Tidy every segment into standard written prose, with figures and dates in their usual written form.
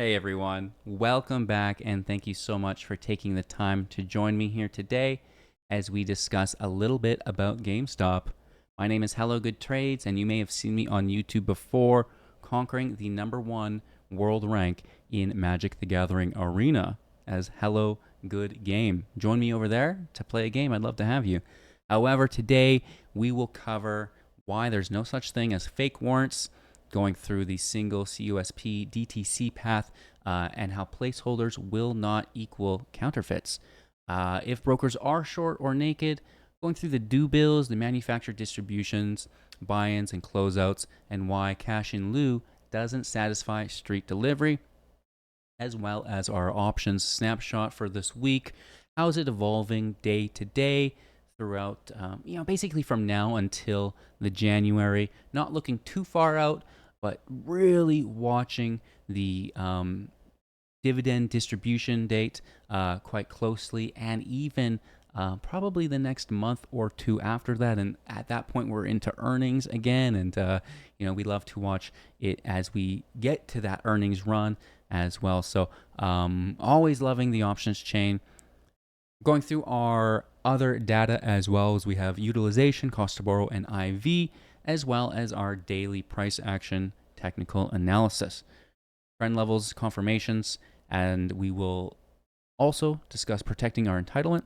Hey everyone, welcome back and thank you so much for taking the time to join me here today as we discuss a little bit about GameStop. My name is Hello Good Trades and you may have seen me on YouTube before conquering the #1 world rank in Magic the Gathering Arena as Hello Good Game. Join me over there to play a game. I'd love to have you. However, today we will cover why there's no such thing as fake warrants, going through the single CUSP DTC path, and how placeholders will not equal counterfeits. If brokers are short or naked, going through the due bills, the manufacturer distributions, buy-ins and closeouts, and why cash in lieu doesn't satisfy street delivery, as well as our options snapshot for this week. How is it evolving day to day throughout, basically from now until the January? Not looking too far out, but really watching the dividend distribution date quite closely, and even probably the next month or two after that. And at that point, we're into earnings again, and we love to watch it as we get to that earnings run as well. So always loving the options chain. Going through our other data as well, as we have utilization, cost to borrow, and IV, as well as our daily price action technical analysis, trend levels, confirmations, and we will also discuss protecting our entitlement,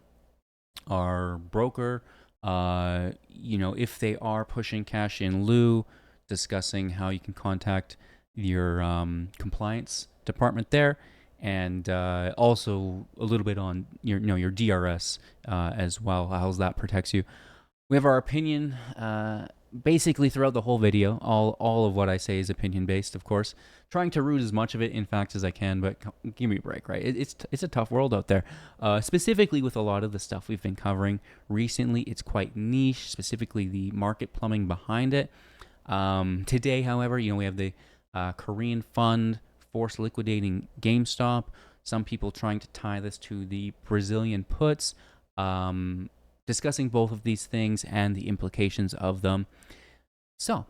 our broker, if they are pushing cash in lieu, discussing how you can contact your compliance department there, and also a little bit on your DRS as well, how that protects you. We have our opinion basically throughout the whole video. All of what I say is opinion based, of course. Trying to root as much of it in facts as I can, but give me a break, right? It's a tough world out there. Specifically with a lot of the stuff we've been covering recently, it's quite niche. Specifically, the market plumbing behind it. Today, however, we have the Korean fund force liquidating GameStop. Some people trying to tie this to the Brazilian puts. Discussing both of these things and the implications of them. So,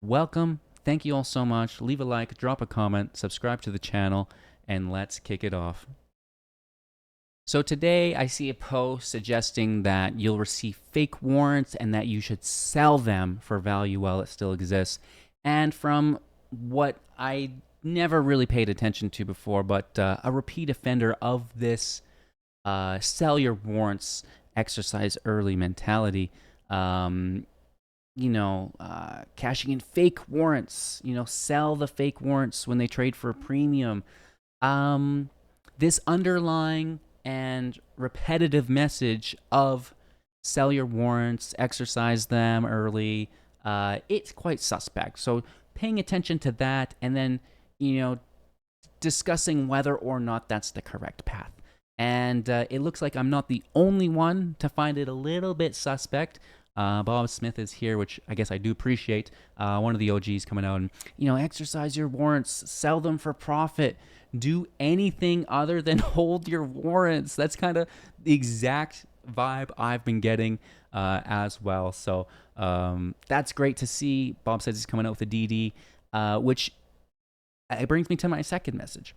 welcome. Thank you all so much. Leave a like, drop a comment, subscribe to the channel, and let's kick it off. So today I see a post suggesting that you'll receive fake warrants and that you should sell them for value while it still exists. And from what I never really paid attention to before, but a repeat offender of this sell your warrants, exercise early mentality, cashing in fake warrants, sell the fake warrants when they trade for a premium. This underlying and repetitive message of sell your warrants, exercise them early, it's quite suspect. So paying attention to that, and then, discussing whether or not that's the correct path. And it looks like I'm not the only one to find it a little bit suspect. Bob Smith is here, which I guess I do appreciate. One of the OGs coming out and, exercise your warrants, sell them for profit, do anything other than hold your warrants. That's kind of the exact vibe I've been getting as well. So that's great to see. Bob says he's coming out with a DD, which it brings me to my second message.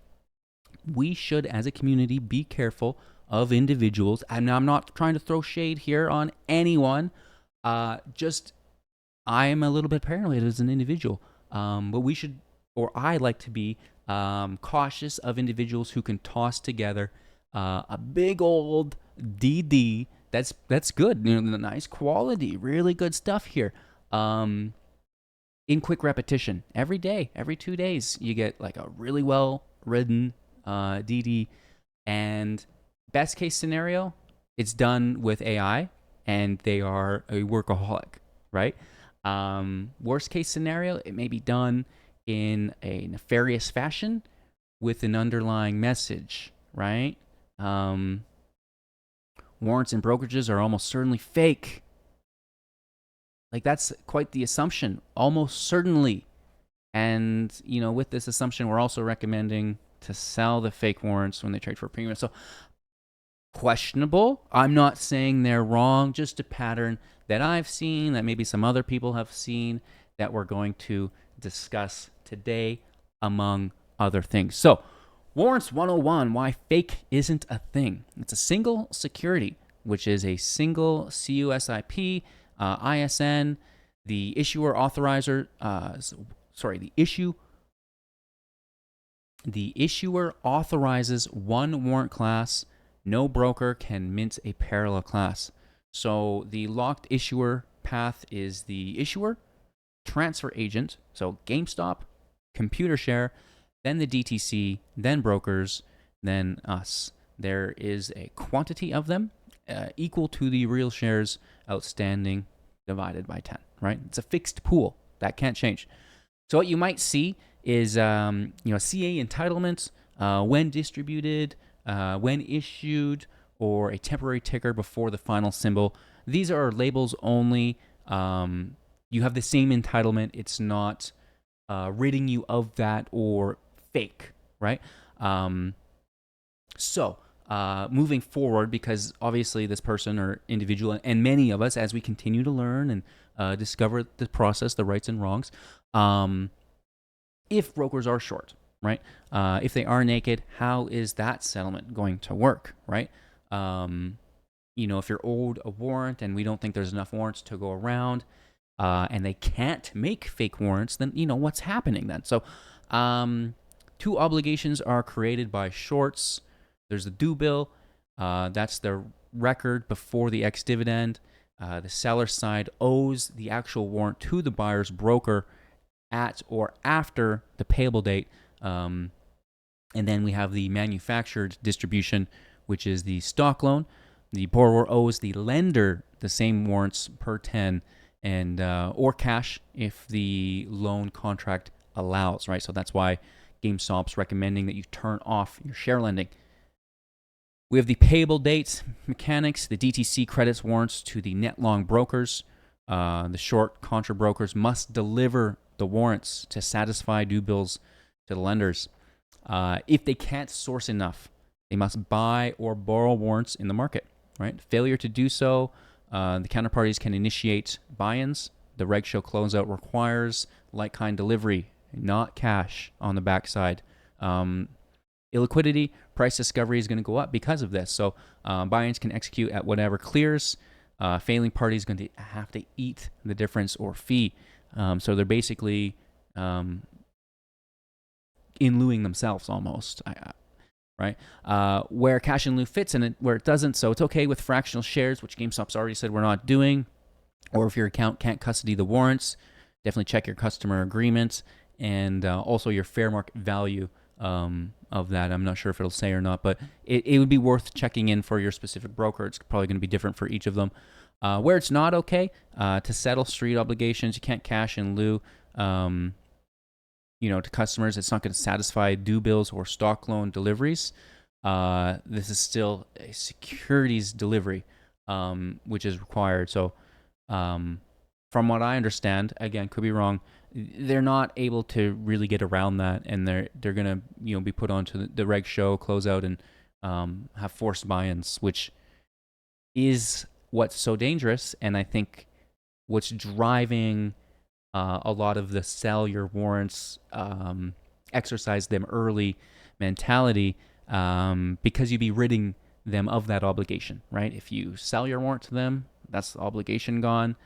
We should, as a community, be careful of individuals. And I'm not trying to throw shade here on anyone. Just I am a little bit paranoid as an individual. But we should, or I like to be cautious of individuals who can toss together a big old DD. That's good. Nice quality, really good stuff here. In quick repetition, every day, every 2 days, you get like a really well written DD, and best case scenario, it's done with AI and they are a workaholic, right? Worst case scenario, it may be done in a nefarious fashion with an underlying message, right? Warrants and brokerages are almost certainly fake. Like, that's quite the assumption, almost certainly. And, with this assumption, we're also recommending to sell the fake warrants when they trade for a premium. So, questionable. I'm not saying they're wrong, just a pattern that I've seen, that maybe some other people have seen, that we're going to discuss today, among other things. So, Warrants 101, why fake isn't a thing. It's a single security, which is a single CUSIP, ISN, the issuer authorizer, the issuer authorizes one warrant class. No broker can mint a parallel class. So the locked issuer path is the issuer, transfer agent, so GameStop, Computershare, then the DTC, then brokers, then us. There is a quantity of them equal to the real shares outstanding divided by 10, right? It's a fixed pool. That can't change. So what you might see is, CA entitlements, when distributed, when issued, or a temporary ticker before the final symbol. These are labels only. You have the same entitlement. It's not ridding you of that or fake, right? Moving forward, because obviously this person or individual, and many of us, as we continue to learn and discover the process, the rights and wrongs, if brokers are short, right? If they are naked, how is that settlement going to work, right? If you're owed a warrant and we don't think there's enough warrants to go around, and they can't make fake warrants, then what's happening then? So, two obligations are created by shorts. There's the due bill. That's the record before the ex-dividend. The seller side owes the actual warrant to the buyer's broker at or after the payable date. And then we have the manufactured distribution, which is the stock loan. The borrower owes the lender the same warrants per 10 and or cash if the loan contract allows, right? So that's why GameStop's recommending that you turn off your share lending. We have the payable dates mechanics. The DTC credits warrants to the net long brokers. The short contra brokers must deliver the warrants to satisfy due bills to the lenders. If they can't source enough, they must buy or borrow warrants in the market, right? Failure to do so, the counterparties can initiate buy-ins. The reg show closeout requires like-kind delivery, not cash on the backside. Illiquidity, price discovery is going to go up because of this. So buy-ins can execute at whatever clears. Failing party is going to have to eat the difference or fee. So they're basically in lieuing themselves almost, right? Where cash in lieu fits and where it doesn't. So it's okay with fractional shares, which GameStop's already said we're not doing. Or if your account can't custody the warrants, definitely check your customer agreements and also your fair market value of that. I'm not sure if it'll say or not, but it would be worth checking in for your specific broker. It's probably going to be different for each of them. Where it's not okay to settle street obligations, you can't cash in lieu. To customers, it's not going to satisfy due bills or stock loan deliveries. This is still a securities delivery, which is required. So, from what I understand, again, could be wrong, they're not able to really get around that, and they're gonna be put onto the reg show, close out, and have forced buy-ins, which is what's so dangerous, and I think what's driving a lot of the sell your warrants, exercise them early mentality, because you'd be ridding them of that obligation, right? If you sell your warrant to them, that's the obligation gone.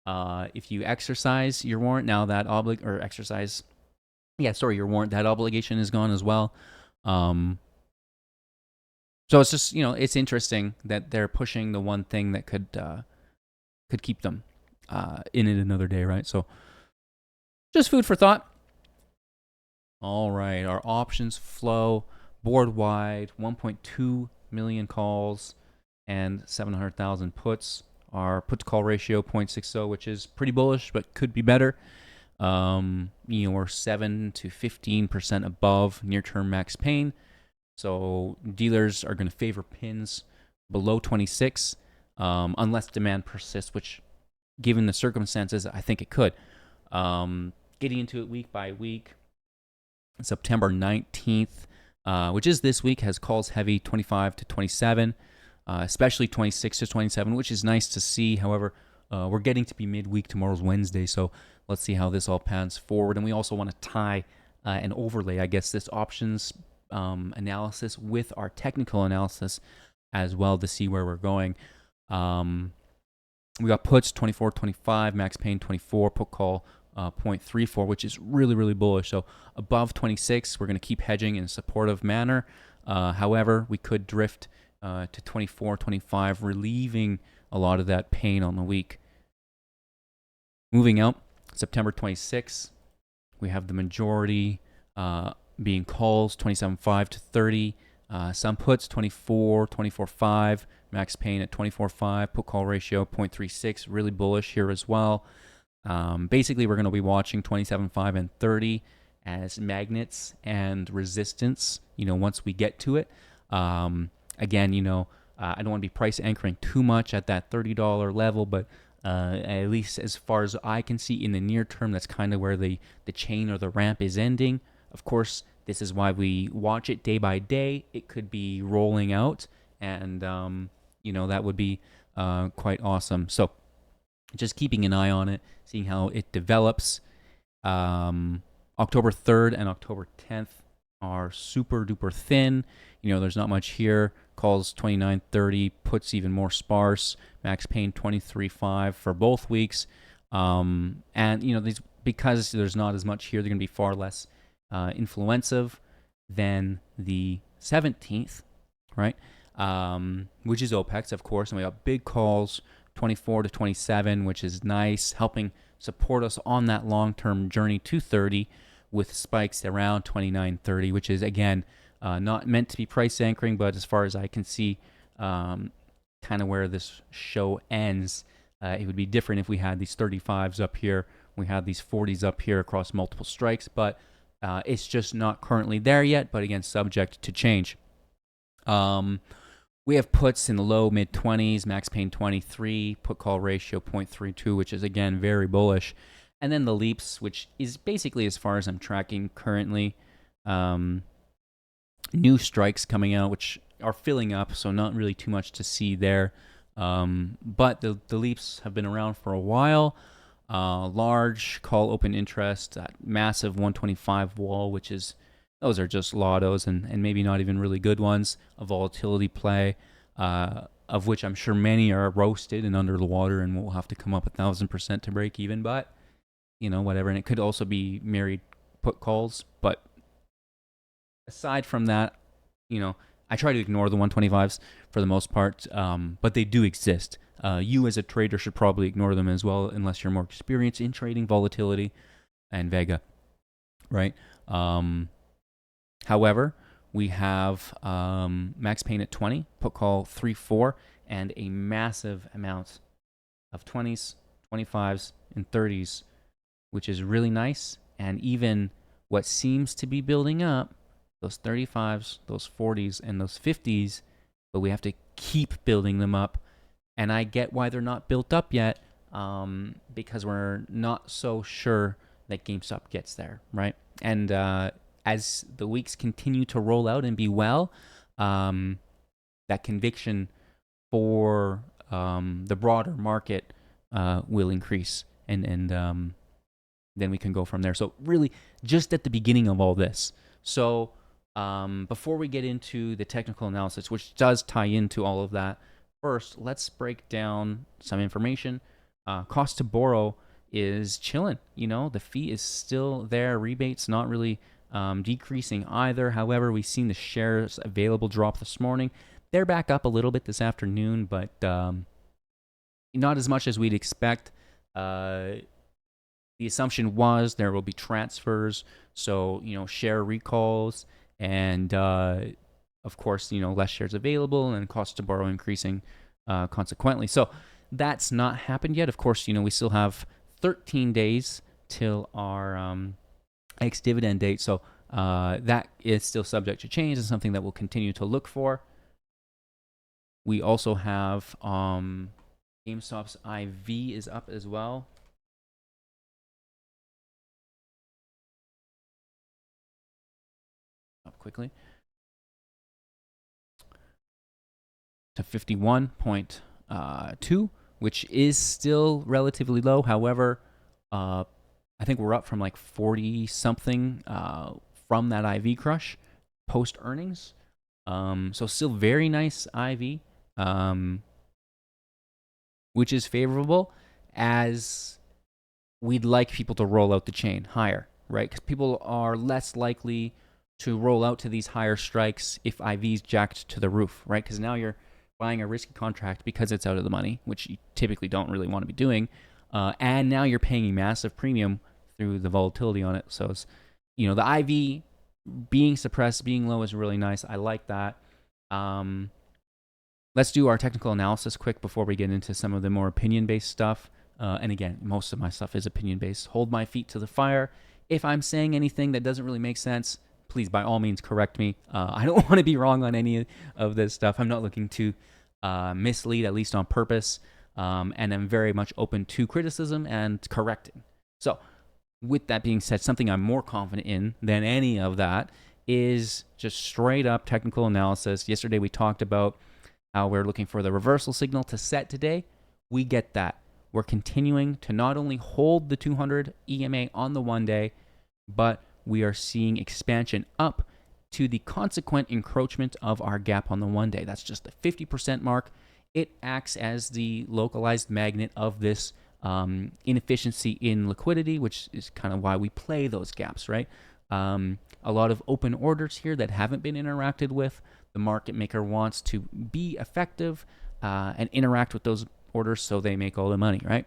If you exercise your warrant, now that your warrant, that obligation is gone as well. So it's just, it's interesting that they're pushing the one thing that could keep them in it another day, right? So just food for thought. All right, our options flow board wide, 1.2 million calls and 700,000 puts. Our put to call ratio 0.60, which is pretty bullish, but could be better. We're 7 to 15% above near-term max pain. So dealers are going to favor pins below 26, unless demand persists, which, given the circumstances, I think it could. Getting into it week by week, September 19th, which is this week, has calls heavy 25 to 27. Especially 26 to 27, which is nice to see. However, we're getting to be midweek. Tomorrow's Wednesday, so let's see how this all pans forward. And we also want to tie and overlay, I guess, this options analysis with our technical analysis as well to see where we're going. We got puts 24.25, max pain 24, put call 0.34, which is really, really bullish. So above 26, we're going to keep hedging in a supportive manner. However, we could drift to 24, 25, relieving a lot of that pain on the week. Moving out, September 26th, we have the majority being calls 27.5 to 30. Some puts 24, 24.5, max pain at 24.5, put call ratio 0.36, really bullish here as well. Basically, we're going to be watching 27.5 and 30 as magnets and resistance, once we get to it. Again, I don't want to be price anchoring too much at that $30 level, but at least as far as I can see in the near term, that's kind of where the chain or the ramp is ending. Of course, this is why we watch it day by day. It could be rolling out, and that would be quite awesome. So just keeping an eye on it, seeing how it develops. October 3rd and October 10th are super duper thin. There's not much here. Calls 29.30, puts even more sparse. Max pain 23.5 for both weeks. And these, because there's not as much here, they're going to be far less influensive than the 17th, right? Which is OPEX, of course. And we got big calls 24 to 27, which is nice, helping support us on that long-term journey to 30 with spikes around 29.30, which is, again, not meant to be price anchoring, but as far as I can see, kind of where this show ends, it would be different if we had these 35s up here, we had these 40s up here across multiple strikes, but it's just not currently there yet, but again, subject to change. We have puts in the low mid 20s, max pain 23, put call ratio 0.32, which is again very bullish. And then the leaps, which is basically as far as I'm tracking currently. New strikes coming out, which are filling up, so not really too much to see there. But the leaps have been around for a while. Large call open interest, that massive 125 wall, which is, those are just lottos and maybe not even really good ones. A volatility play, of which I'm sure many are roasted and under the water and will have to come up 1,000% to break even, but whatever. And it could also be married put calls, but aside from that, I try to ignore the 125s for the most part, but they do exist. You as a trader should probably ignore them as well, unless you're more experienced in trading volatility and Vega, right? However, we have max pain at 20, put call 3-4, and a massive amount of 20s, 25s, and 30s, which is really nice. And even what seems to be building up, those 35s, those 40s, and those 50s, but we have to keep building them up. And I get why they're not built up yet, because we're not so sure that GameStop gets there, right? And as the weeks continue to roll out and be well, that conviction for the broader market will increase, and then we can go from there. So really, just at the beginning of all this. So before we get into the technical analysis, which does tie into all of that, first, let's break down some information. Cost to borrow is chilling. The fee is still there. Rebates not really decreasing either. However, we've seen the shares available drop this morning. They're back up a little bit this afternoon, but not as much as we'd expect. The assumption was there will be transfers, so share recalls, and of course less shares available and cost to borrow increasing consequently. So that's not happened yet. Of course, we still have 13 days till our ex-dividend date, so that is still subject to change and something that we'll continue to look for. We also have GameStop's IV is up as well. Up quickly to 51.2, which is still relatively low. However, I think we're up from like 40 something from that IV crush post earnings. So still very nice IV, which is favorable as we'd like people to roll out the chain higher, right? Because people are less likely to roll out to these higher strikes if IV's jacked to the roof, right? Because now you're buying a risky contract because it's out of the money, which you typically don't really want to be doing. And now you're paying a massive premium through the volatility on it. So it's, the IV being suppressed, being low is really nice. I like that. Let's do our technical analysis quick before we get into some of the more opinion-based stuff. And again, most of my stuff is opinion-based. Hold my feet to the fire. If I'm saying anything that doesn't really make sense, please, by all means, correct me. I don't want to be wrong on any of this stuff. I'm not looking to mislead, at least on purpose. And I'm very much open to criticism and correcting. So with that being said, something I'm more confident in than any of that is just straight up technical analysis. Yesterday we talked about how we're looking for the reversal signal to set today. We get that. We're continuing to not only hold the 200 EMA on the 1 day, but we are seeing expansion up to the consequent encroachment of our gap on the 1 day. That's just the 50% mark. It acts as the localized magnet of this inefficiency in liquidity, which is kind of why we play those gaps, right? A lot of open orders here that haven't been interacted with. The market maker wants to be effective and interact with those orders so they make all the money, right?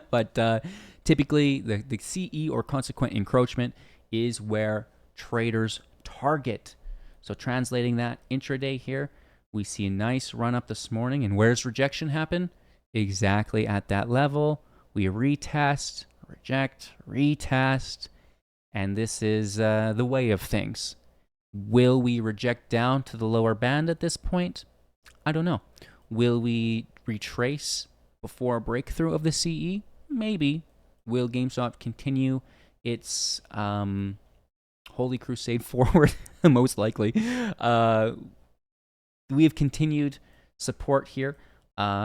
But typically, the CE or consequent encroachment is where traders target. So translating that intraday here, we see a nice run up this morning. And where's rejection happen? Exactly at that level. We retest, reject, retest. And this is the way of things. Will we reject down to the lower band at this point? I don't know. Will we retrace before a breakthrough of the CE? Maybe. Will GameStop continue its holy crusade forward? Most likely. We have continued support here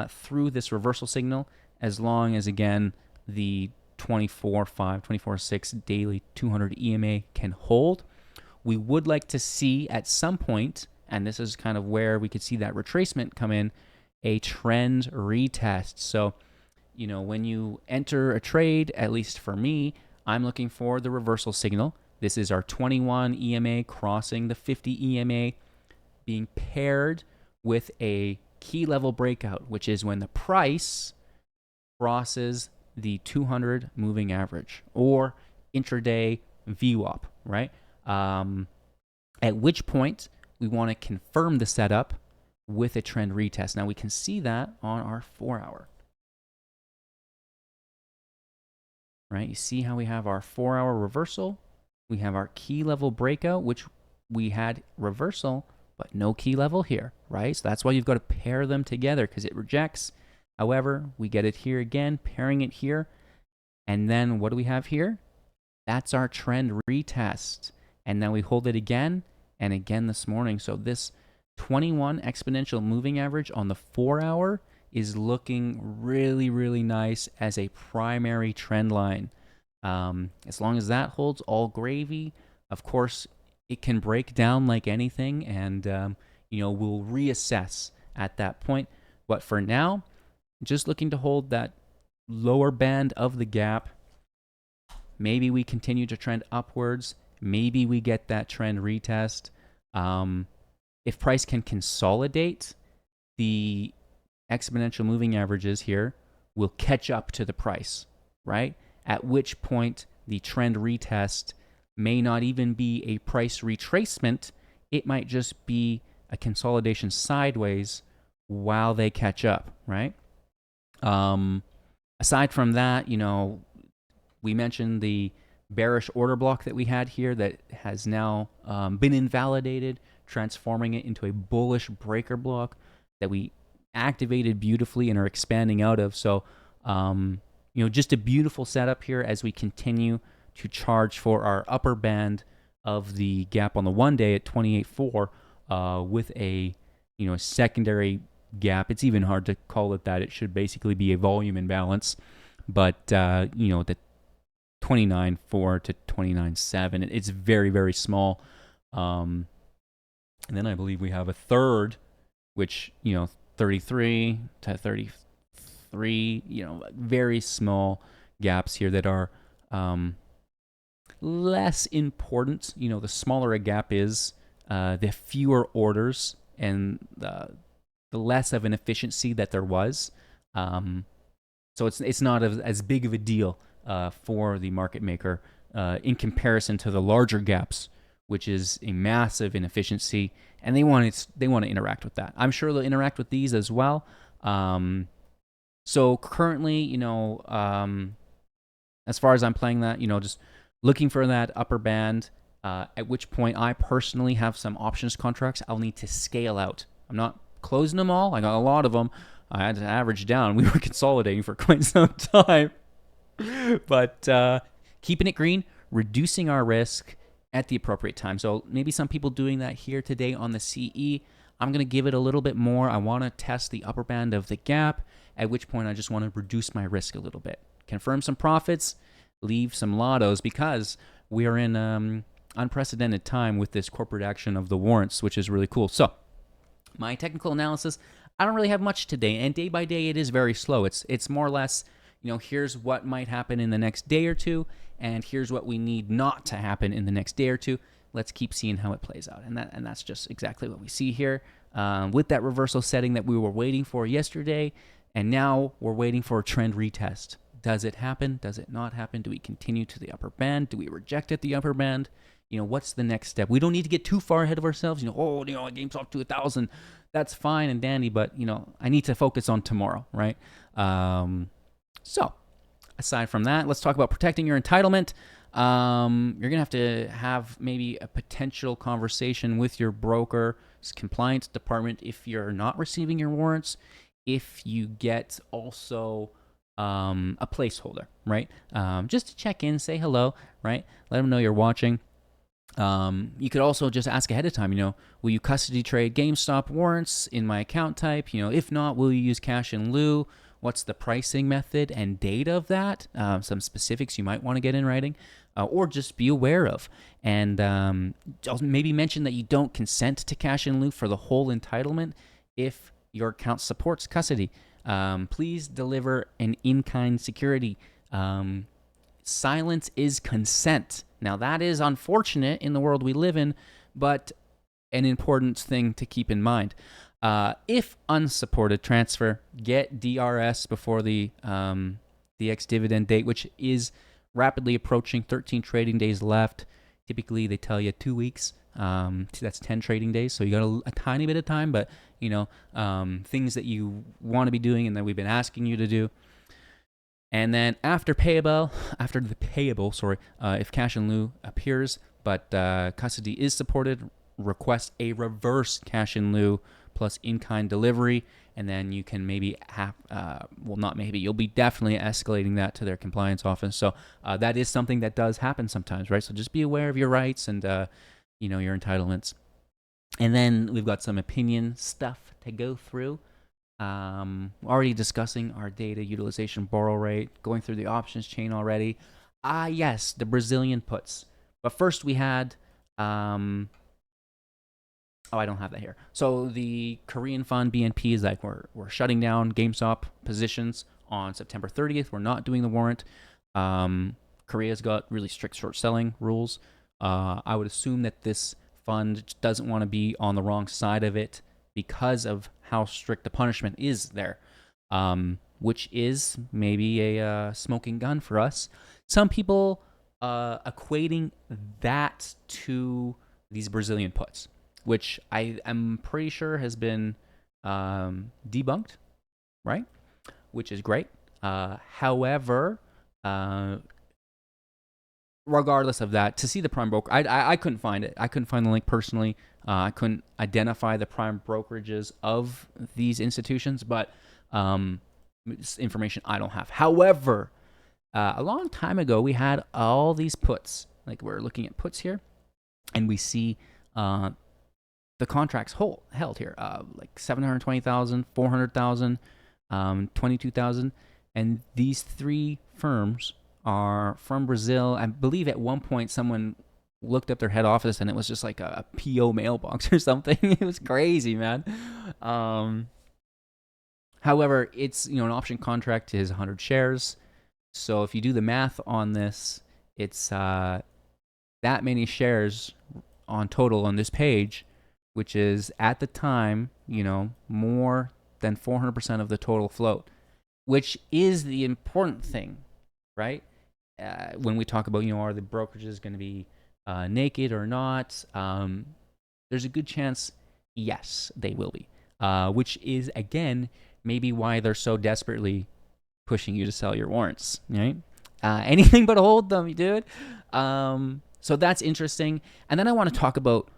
through this reversal signal as long as, again, the 24.5, 24.6 daily 200 EMA can hold. We would like to see at some point, and this is kind of where we could see that retracement come in, a trend retest. So, when you enter a trade, at least for me, I'm looking for the reversal signal. This is our 21 EMA crossing the 50 EMA, being paired with a key level breakout, which is when the price crosses the 200 moving average or intraday VWAP, right? At which point we want to confirm the setup with a trend retest. Now we can see that on our 4-hour. Right? You see how we have our 4-hour reversal? We have our key level breakout, which we had reversal, but no key level here, right? So that's why you've got to pair them together because it rejects. However, we get it here again, pairing it here. And then what do we have here? That's our trend retest. And then we hold it again and again this morning. So this 21 exponential moving average on the 4-hour is looking really, really nice as a primary trend line. As long as that holds, all gravy. Of course, it can break down like anything, and we'll reassess at that point. But for now, just looking to hold that lower band of the gap. Maybe we continue to trend upwards. Maybe we get that trend retest. If price can consolidate, the exponential moving averages here will catch up to the price, right? At which point the trend retest may not even be a price retracement. It might just be a consolidation sideways while they catch up, right? Aside from that, we mentioned the bearish order block that we had here that has now been invalidated, transforming it into a bullish breaker block that we activated beautifully and are expanding out of. So, just a beautiful setup here as we continue to charge for our upper band of the gap on the 1 day at 28.4 with a secondary gap. It's even hard to call it that. It should basically be a volume imbalance, but the 29.4 to 29.7. It's very, very small. And then I believe we have a third, which, 33 to 33, very small gaps here that are less important. The smaller a gap is, the fewer orders and the less of an efficiency that there was. So it's not as big of a deal for the market maker in comparison to the larger gaps, which is a massive inefficiency, and they want to interact with that. I'm sure they'll interact with these as well. So currently, as far as I'm playing that, just looking for that upper band, at which point I personally have some options contracts I'll need to scale out. I'm not closing them all. I got a lot of them. I had to average down. We were consolidating for quite some time. But keeping it green, reducing our risk at the appropriate time. So maybe some people doing that here today on the CE. I'm going to give it a little bit more. I want to test the upper band of the gap, at which point I just want to reduce my risk a little bit. Confirm some profits, leave some lottos, because we are in unprecedented time with this corporate action of the warrants, which is really cool. So my technical analysis, I don't really have much today, and day by day it is very slow. It's more or less, here's what might happen in the next day or two, and here's what we need not to happen in the next day or two. Let's keep seeing how it plays out, and that's just exactly what we see here with that reversal setting that we were waiting for yesterday, and now we're waiting for a trend retest. Does it happen? Does it not happen? Do we continue to the upper band? Do we reject at the upper band? What's the next step? We don't need to get too far ahead of ourselves. GameStop to 1,000. That's fine and dandy, but, I need to focus on tomorrow, right? So, aside from that, let's talk about protecting your entitlement. You're going to have maybe a potential conversation with your broker's compliance department if you're not receiving your warrants, if you get also a placeholder, right? Just to check in, say hello, right? Let them know you're watching. You could also just ask ahead of time, will you custody trade GameStop warrants in my account type? If not, will you use cash in lieu? What's the pricing method and date of that? Some specifics you might want to get in writing, or just be aware of. And maybe mention that you don't consent to cash in lieu for the whole entitlement if your account supports custody. Please deliver an in-kind security. Silence is consent. Now, that is unfortunate in the world we live in, but an important thing to keep in mind. If unsupported transfer, get DRS before the ex-dividend date, which is rapidly approaching. 13 trading days left. Typically, they tell you 2 weeks. That's 10 trading days, so you got a tiny bit of time, but things that you want to be doing and that we've been asking you to do. And then after the payable, if cash in lieu appears, but custody is supported, request a reverse cash in lieu plus in-kind delivery, and then you can maybe you'll be definitely escalating that to their compliance office. So that is something that does happen sometimes, right? So just be aware of your rights and your entitlements. And then we've got some opinion stuff to go through. Already discussing our data utilization borrow rate, going through the options chain already. Yes, the Brazilian puts. But first we had, I don't have that here. So the Korean fund BNP is like, we're shutting down GameStop positions on September 30th. We're not doing the warrant. Korea's got really strict short selling rules. I would assume that this fund doesn't want to be on the wrong side of it because of how strict the punishment is there, which is maybe a smoking gun for us. Some people equating that to these Brazilian puts, which I am pretty sure has been debunked, right? Which is great. However, regardless of that, to see the prime broker, I couldn't find it. I couldn't find the link personally. I couldn't identify the prime brokerages of these institutions, but it's information I don't have. However, a long time ago, we had all these puts. Like, we're looking at puts here, and we see the contracts held here, like 720,000, 400,000, 22,000, and these three firms are from Brazil. I believe at one point someone looked up their head office and it was just like a PO mailbox or something. It was crazy, man. Um, However, it's an option contract is 100 shares. So if you do the math on this, it's that many shares on total on this page, which is at the time, more than 400% of the total float, which is the important thing, right? When we talk about, are the brokerages going to be naked or not? There's a good chance, yes, they will be, which is, again, maybe why they're so desperately pushing you to sell your warrants, right? Anything but hold them, dude. So that's interesting. And then I want to talk about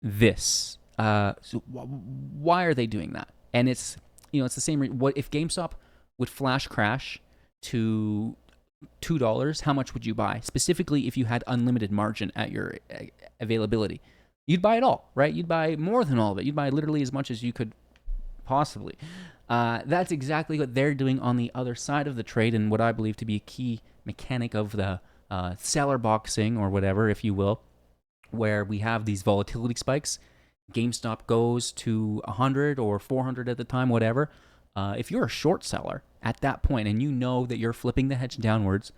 this. Why are they doing that? And it's it's the same. What if GameStop would flash crash to $2? How much would you buy? Specifically, if you had unlimited margin at your availability, you'd buy it all, right? You'd buy more than all of it. You'd buy literally as much as you could possibly. That's exactly what they're doing on the other side of the trade, and what I believe to be a key mechanic of the seller boxing, or whatever, if you will, where we have these volatility spikes. GameStop goes to 100 or 400 at the time, whatever. If you're a short seller at that point and you know that you're flipping the hedge downwards,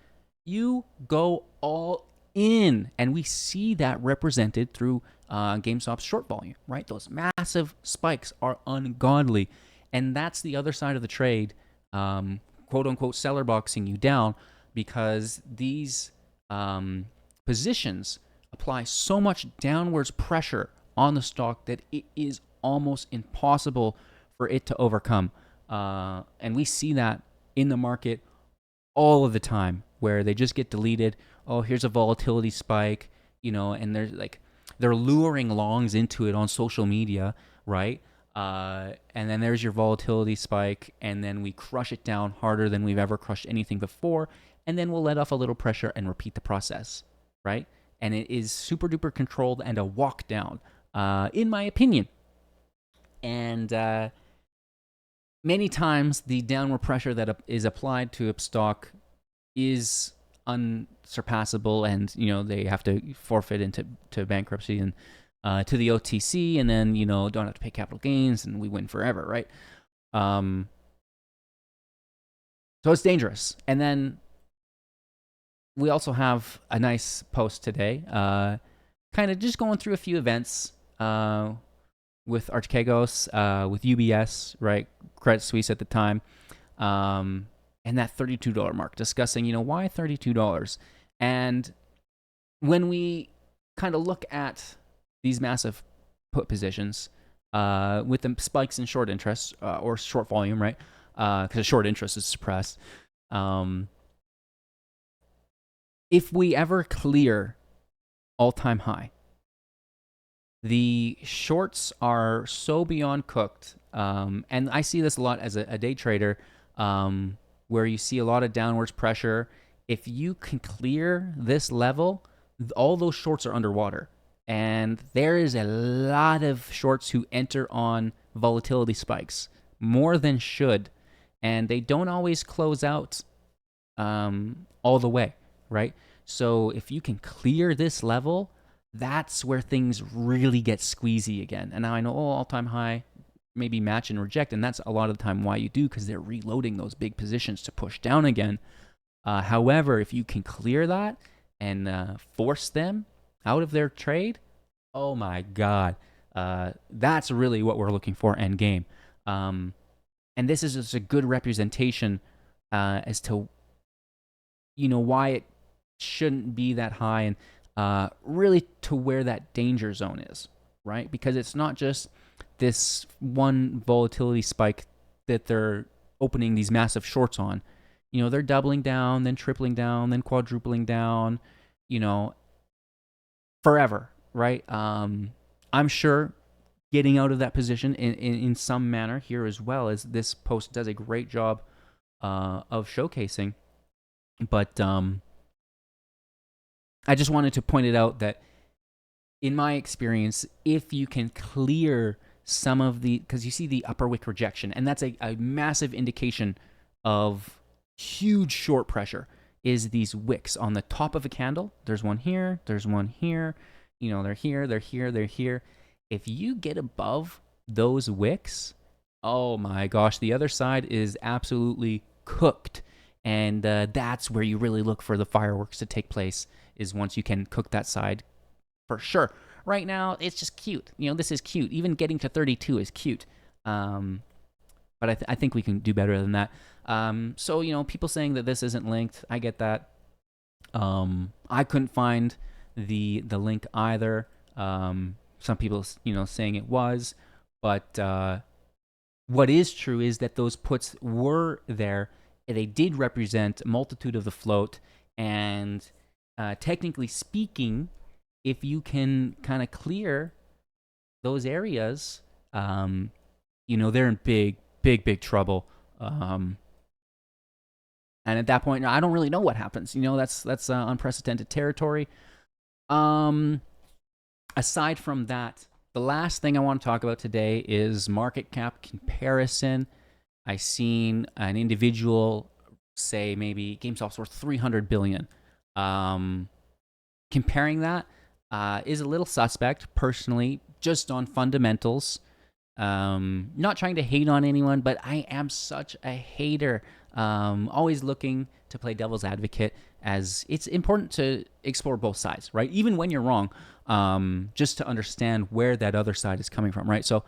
you go all in. And we see that represented through GameStop's short volume, right? Those massive spikes are ungodly. And that's the other side of the trade, quote unquote, seller boxing you down, because these positions apply so much downwards pressure on the stock that it is almost impossible for it to overcome. And we see that in the market all of the time, where they just get deleted. Oh, here's a volatility spike, and they're luring longs into it on social media, right? And then there's your volatility spike, and then we crush it down harder than we've ever crushed anything before, and then we'll let off a little pressure and repeat the process, right? And it is super duper controlled and a walk down, in my opinion. And many times the downward pressure that is applied to a stock is unsurpassable, and they have to forfeit into bankruptcy and to the OTC, and then don't have to pay capital gains, and we win forever, right? So it's dangerous. And then we also have a nice post today, kind of just going through a few events with Archegos, with UBS, right? Credit Suisse at the time, and that $32 mark, discussing, why $32? And when we kind of look at these massive put positions with the spikes in short interest or short volume, right? Because short interest is suppressed. If we ever clear all-time high, the shorts are so beyond cooked, and I see this a lot as a day trader, where you see a lot of downwards pressure. If you can clear this level, all those shorts are underwater. And there is a lot of shorts who enter on volatility spikes, more than should, and they don't always close out all the way, right? So if you can clear this level, that's where things really get squeezy again. And now I know, all-time high, maybe match and reject, and that's a lot of the time why you do, because they're reloading those big positions to push down again. However, if you can clear that and force them out of their trade, oh my God, that's really what we're looking for end game. And this is just a good representation as to why it shouldn't be that high, and really to where that danger zone is, right? Because it's not just this one volatility spike that they're opening these massive shorts on. They're doubling down, then tripling down, then quadrupling down, forever, right? I'm sure getting out of that position in some manner here, as well, as this post does a great job of showcasing. But I just wanted to point it out that, in my experience, if you can clear some of because you see the upper wick rejection, and that's a massive indication of huge short pressure. is these wicks on the top of a candle. There's one here, there's one here. They're here, they're here, they're here. If you get above those wicks, oh my gosh, the other side is absolutely cooked. And that's where you really look for the fireworks to take place, is once you can cook that side for sure. Right now, it's just cute. This is cute. Even getting to 32 is cute. But I think we can do better than that. So, people saying that this isn't linked, I get that. I couldn't find the link either. Some people, saying it was. But what is true is that those puts were there. They did represent a multitude of the float. And technically speaking, if you can kind of clear those areas, they're in big trouble. And at that point, I don't really know what happens. That's unprecedented territory. Aside from that, the last thing I want to talk about today is market cap comparison. I seen an individual say maybe GameStop's worth $300 billion. Comparing that is a little suspect, personally, just on fundamentals. Not trying to hate on anyone, but I am such a hater. Always looking to play devil's advocate, as it's important to explore both sides, right? Even when you're wrong, just to understand where that other side is coming from, right? So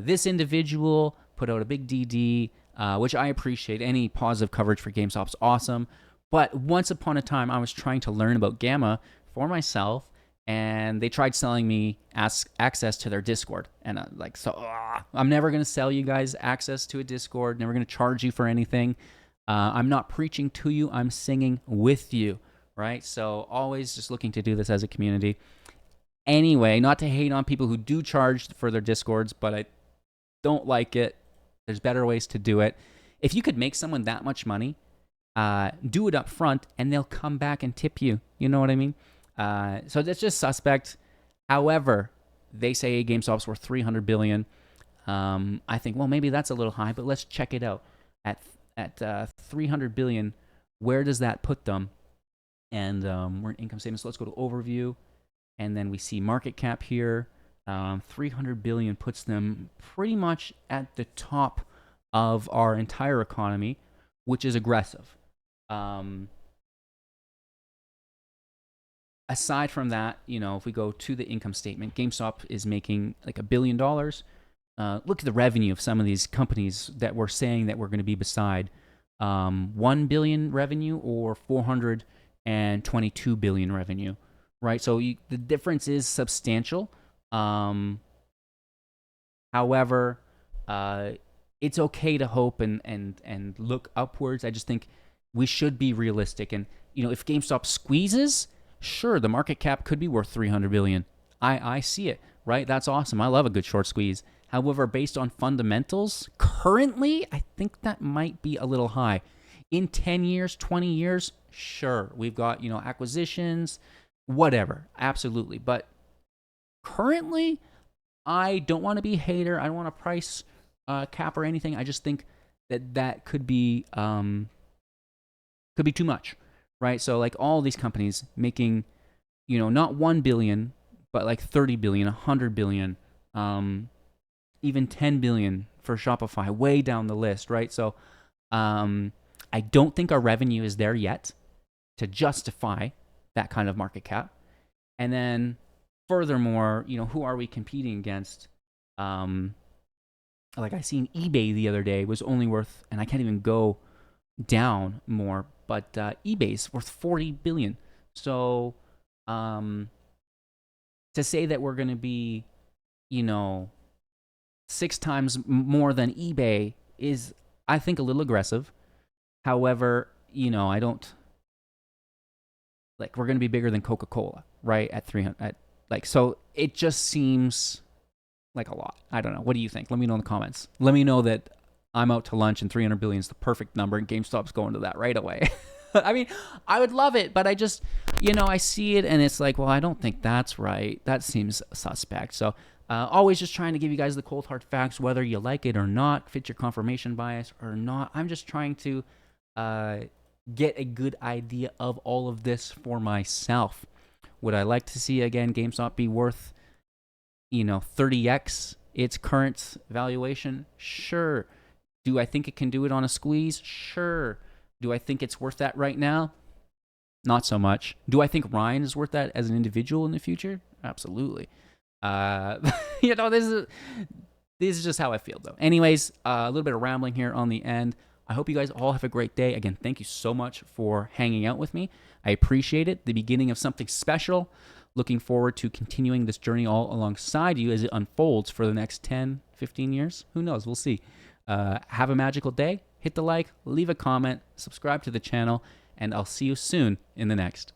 this individual put out a big DD, which I appreciate. Any positive coverage for GameStop's awesome. But once upon a time, I was trying to learn about Gamma for myself, and they tried selling me access to their Discord. And I'm never going to sell you guys access to a Discord, never going to charge you for anything. I'm not preaching to you, I'm singing with you, right? So always just looking to do this as a community. Anyway, not to hate on people who do charge for their Discords, but I don't like it. There's better ways to do it. If you could make someone that much money, do it up front, and they'll come back and tip you. You know what I mean? So that's just suspect. However, they say GameStop's worth $300 billion. I think, well, maybe that's a little high, but let's check it out. At $300 billion, where does that put them? And we're in income statements. So let's go to overview, and then we see market cap here. $300 billion puts them pretty much at the top of our entire economy, which is aggressive. Aside from that, if we go to the income statement, GameStop is making like $1 billion. Look at the revenue of some of these companies that we're saying that we're going to be beside. 1 billion revenue or 422 billion revenue, right? So the difference is substantial. However, it's okay to hope and look upwards. I just think we should be realistic. And, if GameStop squeezes, sure, the market cap could be worth 300 billion. I see it, right? That's awesome. I love a good short squeeze. However, based on fundamentals, currently, I think that might be a little high. In 10 years, 20 years, sure. We've got, acquisitions, whatever. Absolutely. But currently, I don't want to be a hater. I don't want to price cap or anything. I just think that could be too much, right? So like all these companies making, not 1 billion, but like 30 billion, 100 billion, even 10 billion for Shopify, way down the list, right? So I don't think our revenue is there yet to justify that kind of market cap. And then furthermore, who are we competing against? Like I seen eBay the other day was only worth, and I can't even go down more, but eBay's worth 40 billion. So to say that we're going to be, 6 times more than eBay is, I think, a little aggressive. However, I don't, like, we're going to be bigger than Coca-Cola, right? At 300, so it just seems like a lot. I don't know. What do you think? Let me know in the comments. Let me know that I'm out to lunch and 300 billion is the perfect number and GameStop's going to that right away. I mean, I would love it, but I just, I see it and it's like, well, I don't think that's right. That seems suspect. So always just trying to give you guys the cold hard facts, whether you like it or not, fit your confirmation bias or not. I'm just trying to get a good idea of all of this for myself. Would I like to see, again, GameStop be worth, 30x its current valuation? Sure. Do I think it can do it on a squeeze? Sure. Do I think it's worth that right now? Not so much. Do I think Ryan is worth that as an individual in the future? Absolutely. This is just how I feel, though. Anyways, a little bit of rambling here on the end. I hope you guys all have a great day. Again, thank you so much for hanging out with me. I appreciate it. The beginning of something special. Looking forward to continuing this journey all alongside you as it unfolds for the next 10, 15 years. Who knows? We'll see. Have a magical day. Hit the like, leave a comment, subscribe to the channel, and I'll see you soon in the next.